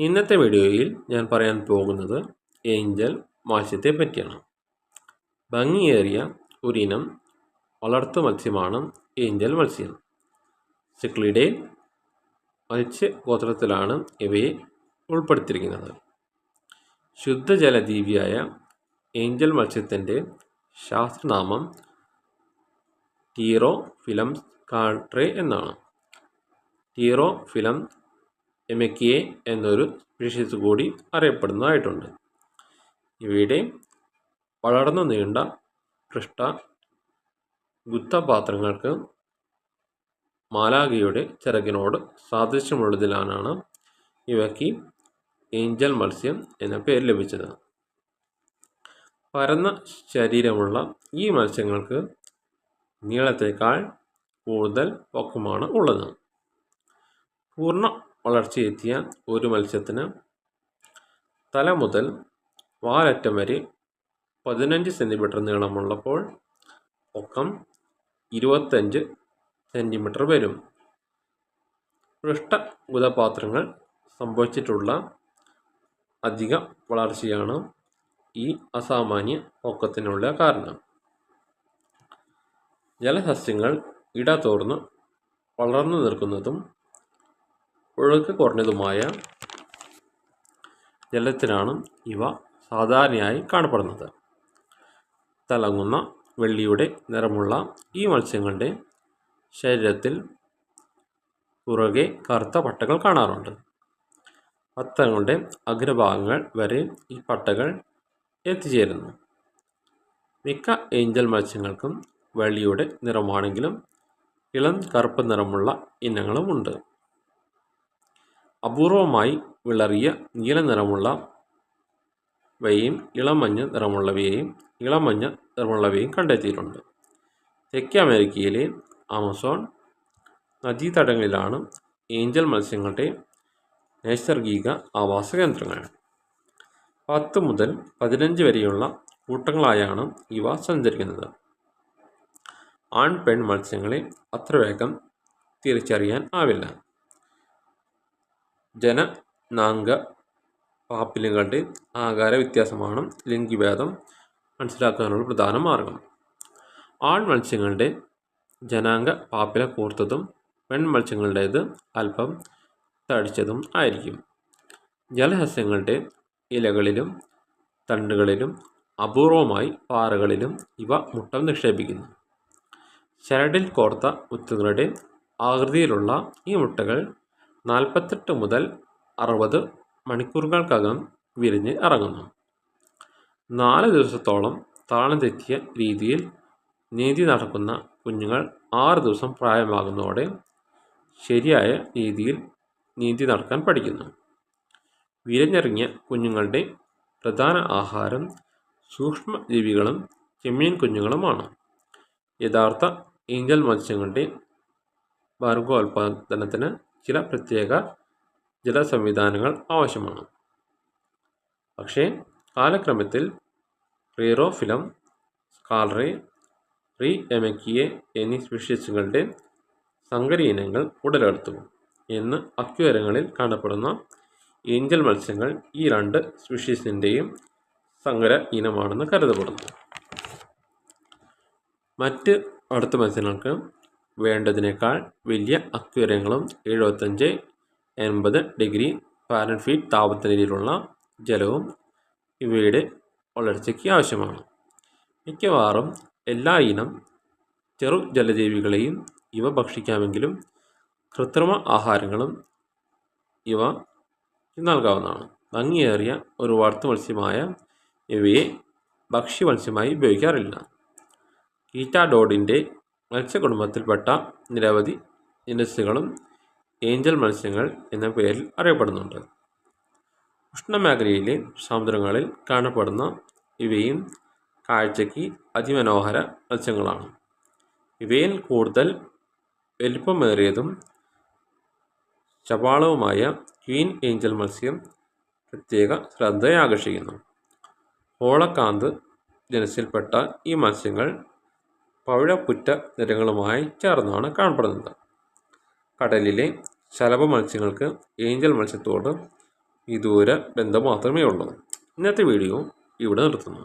ഇന്നത്തെ വീഡിയോയിൽ ഞാൻ പറയാൻ പോകുന്നത് ഏഞ്ചൽ മത്സ്യത്തെ പറ്റിയാണ്. ഭംഗിയേറിയ ഒരിനം വളർത്തു മത്സ്യമാണ് ഏഞ്ചൽ മത്സ്യം. സിക്ലിഡേ മത്സ്യഗോത്രത്തിലാണ് ഇവയെ ഉൾപ്പെടുത്തിയിരിക്കുന്നത്. ശുദ്ധജലജീവിയായ ഏഞ്ചൽ മത്സ്യത്തിൻ്റെ ശാസ്ത്രനാമം ടീറോഫിലം കാൾട്രെ എന്നാണ്. ടീറോഫിലം എമക്കിയെ എന്നൊരു സ്പീഷീസ് കൂടി അറിയപ്പെടുന്നതായിട്ടുണ്ട്. ഇവയുടെ വളർന്നു നീണ്ട പൃഷ്ഠ ഗുപ്തപാത്രങ്ങൾക്ക് മാലാഖയുടെ ചിറകിനോട് സാദൃശ്യമുള്ളതിനാലാണ് ഇവയ്ക്ക് ഏഞ്ചൽ മത്സ്യം എന്ന പേര് ലഭിച്ചത്. പരന്ന ശരീരമുള്ള ഈ മത്സ്യങ്ങൾക്ക് നീളത്തേക്കാൾ കൂടുതൽ പൊക്കമാണ് ഉള്ളത്. പൂർണ്ണ വളർച്ചയെത്തിയ ഒരു മത്സ്യത്തിന് തല മുതൽ വാലറ്റം വരെ 15 സെൻറ്റിമീറ്റർ നീളമുള്ളപ്പോൾ പൊക്കം 25 സെൻറ്റിമീറ്റർ വരും. പൃഷ്ഠഗുദപാത്രങ്ങൾ സംഭവിച്ചിട്ടുള്ള അധിക വളർച്ചയാണ് ഈ അസാമാന്യ പൊക്കത്തിനുള്ള കാരണം. ജലസസ്യങ്ങൾ ഇടതൂർന്ന് വളർന്നു നിൽക്കുന്നതും ഒഴുക്ക് കുറഞ്ഞതുമായ ജലത്തിലാണ് ഇവ സാധാരണയായി കാണപ്പെടുന്നത്. തിളങ്ങുന്ന വെള്ളിയുടെ നിറമുള്ള ഈ മത്സ്യങ്ങളുടെ ശരീരത്തിൽ പുറകെ കറുത്ത പട്ടകൾ കാണാറുണ്ട്. പത്തങ്ങളുടെ അഗ്രഭാഗങ്ങൾ വരെ ഈ പട്ടകൾ എത്തിച്ചേരുന്നു. മിക്ക ഏഞ്ചൽ മത്സ്യങ്ങൾക്കും വെള്ളിയുടെ നിറമാണെങ്കിലും ഇളം കറുപ്പ് നിറമുള്ള ഇനങ്ങളുമുണ്ട്. അപൂർവമായി വിളറിയ നീല നിറമുള്ളവയും ഇളമഞ്ഞ നിറമുള്ളവയും കണ്ടെത്തിയിട്ടുണ്ട്. തെക്കേ അമേരിക്കയിലെ ആമസോൺ നദീതടങ്ങളിലാണ് ഏഞ്ചൽ മത്സ്യങ്ങളുടെ നൈസർഗിക ആവാസ കേന്ദ്രങ്ങൾ. 10 മുതൽ 15 വരെയുള്ള കൂട്ടങ്ങളായാണ് ഇവ സഞ്ചരിക്കുന്നത്. ആൺ പെൺ മത്സ്യങ്ങളെ അത്ര വേഗം തിരിച്ചറിയാൻ ആവില്ല. ജനനാംഗ പാപ്പിലുകളുടെ ആകാര വ്യത്യാസമാണ് ലിംഗഭേദം മനസ്സിലാക്കാനുള്ള പ്രധാന മാർഗം. ആൺ മത്സ്യങ്ങളുടെ ജനാംഗ പാപ്പില കൂർത്തതും പെൺ മത്സ്യങ്ങളുടേത് അല്പം തടിച്ചതും ആയിരിക്കും. ജലസസ്യങ്ങളുടെ ഇലകളിലും തണ്ടുകളിലും അപൂർവമായി പാറകളിലും ഇവ മുട്ട നിക്ഷേപിക്കുന്നു. ചരടിൽ കോർത്ത മുത്തുകളുടെ ആകൃതിയിലുള്ള ഈ മുട്ടകൾ 48 മുതൽ 60 മണിക്കൂറുകൾക്കകം വിരിഞ്ഞ് ഇറങ്ങുന്നു. 4 ദിവസത്തോളം താളം തെറ്റിയ രീതിയിൽ നീന്തി നടക്കുന്ന കുഞ്ഞുങ്ങൾ 6 ദിവസം പ്രായമാകുന്നതോടെ ശരിയായ രീതിയിൽ നീന്തി നടക്കാൻ പഠിക്കുന്നു. വിരിഞ്ഞിറങ്ങിയ കുഞ്ഞുങ്ങളുടെ പ്രധാന ആഹാരം സൂക്ഷ്മജീവികളും ചെമ്മീൻ കുഞ്ഞുങ്ങളുമാണ്. യഥാർത്ഥ ഏഞ്ചൽ മത്സ്യങ്ങളുടെ ഭാർഗോൽപാദനത്തിന് ചില പ്രത്യേക ജലസംവിധാനങ്ങൾ ആവശ്യമാണ്. പക്ഷേ കാലക്രമത്തിൽ ടീറോഫിലം കാൾട്രെ, റീ എമക്കിയെ എന്നീ സ്പീഷീസുകളുടെ സങ്കര ഇനങ്ങൾ ഉടലെടുത്തു എന്ന് അക്വേറിയങ്ങളിൽ കാണപ്പെടുന്ന ഏഞ്ചൽ മത്സ്യങ്ങൾ ഈ 2 സ്പീഷീസിൻ്റെയും സങ്കര ഇനമാണെന്ന് കരുതപ്പെടുന്നു. മറ്റ് വളർത്തു മത്സ്യങ്ങൾക്ക് വേണ്ടതിനേക്കാൾ വലിയ അക്വേറിയങ്ങളും 75-80 ഡിഗ്രി ഫാരൻഹീറ്റ് താപനിലയിലുള്ള ജലവും ഇവയുടെ വളർച്ചയ്ക്ക് ആവശ്യമാണ്. മിക്കവാറും എല്ലാ ഇനം ചെറു ജലജീവികളെയും ഇവ ഭക്ഷിക്കാമെങ്കിലും കൃത്രിമ ആഹാരങ്ങളും ഇവ നൽകാവുന്നതാണ്. ഭംഗിയേറിയ ഒരു വളർത്തു മത്സ്യമായ ഇവയെ ഭക്ഷ്യമത്സ്യമായി ഉപയോഗിക്കാറില്ല. കീറ്റാഡോഡിൻ്റെ മത്സ്യകുടുംബത്തിൽപ്പെട്ട നിരവധി ഇനസുകളും ഏഞ്ചൽ മത്സ്യങ്ങൾ എന്ന പേരിൽ അറിയപ്പെടുന്നുണ്ട്. ഉഷ്ണമേഖലയിലെ സമുദ്രങ്ങളിൽ കാണപ്പെടുന്ന ഇവയും കാഴ്ചയ്ക്ക് അതിമനോഹര മത്സ്യങ്ങളാണ്. ഇവയിൽ കൂടുതൽ വലിപ്പമേറിയതും ചപാളവുമായ ക്വീൻ ഏഞ്ചൽ മത്സ്യം പ്രത്യേക ശ്രദ്ധയാകർഷിക്കുന്നു. ഹോളക്കാന്ത് ജനസിൽപ്പെട്ട ഈ മത്സ്യങ്ങൾ പവിഴപ്പുറ്റ നിറങ്ങളുമായി ചേർന്നാണ് കാണപ്പെടുന്നത്. കടലിലെ ശലഭ മത്സ്യങ്ങൾക്ക് ഏഞ്ചൽ മത്സ്യത്തോട് വിദൂര ബന്ധം മാത്രമേ ഉള്ളൂ. ഇന്നത്തെ വീഡിയോ ഇവിടെ നിർത്തുന്നു.